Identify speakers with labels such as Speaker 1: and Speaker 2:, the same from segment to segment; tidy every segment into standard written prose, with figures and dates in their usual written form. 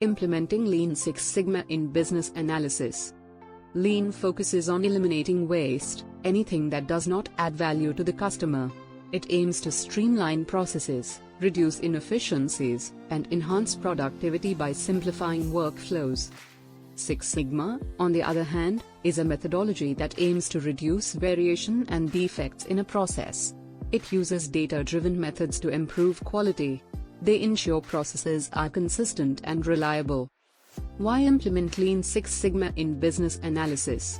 Speaker 1: Implementing Lean Six Sigma in business analysis. Lean focuses on eliminating waste, anything that does not add value to the customer. It aims to streamline processes, reduce inefficiencies, and enhance productivity by simplifying workflows. Six Sigma, on the other hand, is a methodology that aims to reduce variation and defects in a process. It uses data-driven methods to improve quality. They ensure processes are consistent and reliable. Why implement Lean Six Sigma in business analysis?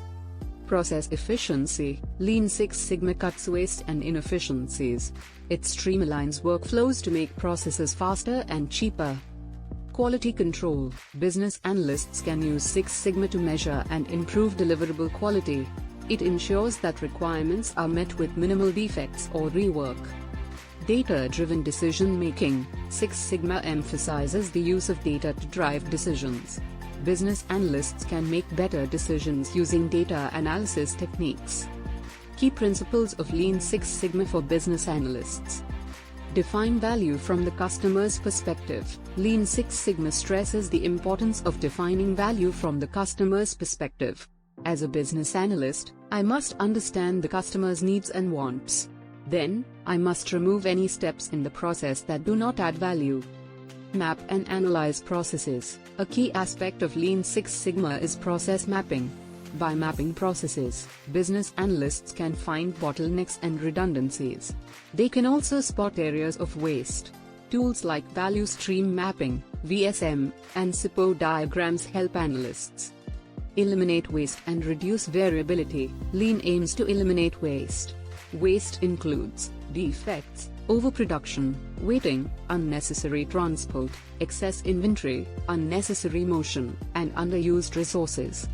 Speaker 1: Process efficiency. Lean Six Sigma cuts waste and inefficiencies. It streamlines workflows to make processes faster and cheaper. Quality control. Business analysts can use Six Sigma to measure and improve deliverable quality. It ensures that requirements are met with minimal defects or rework. Data-driven decision-making. Six Sigma emphasizes the use of data to drive decisions. Business analysts can make better decisions using data analysis techniques. Key principles of Lean Six Sigma for business analysts. Define value from the customer's perspective. Lean Six Sigma stresses the importance of defining value from the customer's perspective. As a business analyst, I must understand the customer's needs and wants. Then, I must remove any steps in the process that do not add value. Map and analyze processes. A key aspect of Lean Six Sigma is process mapping. By mapping processes, business analysts can find bottlenecks and redundancies. They can also spot areas of waste. Tools like value stream mapping, VSM, and SIPO diagrams help analysts eliminate waste and reduce variability. Lean aims to eliminate waste. Waste includes defects, overproduction, waiting, unnecessary transport, excess inventory, unnecessary motion, and underused resources.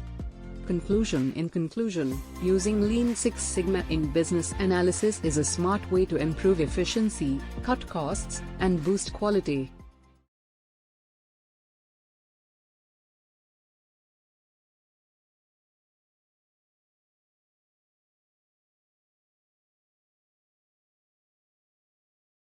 Speaker 1: Conclusion. In conclusion, using Lean Six Sigma in business analysis is a smart way to improve efficiency, cut costs, and boost quality.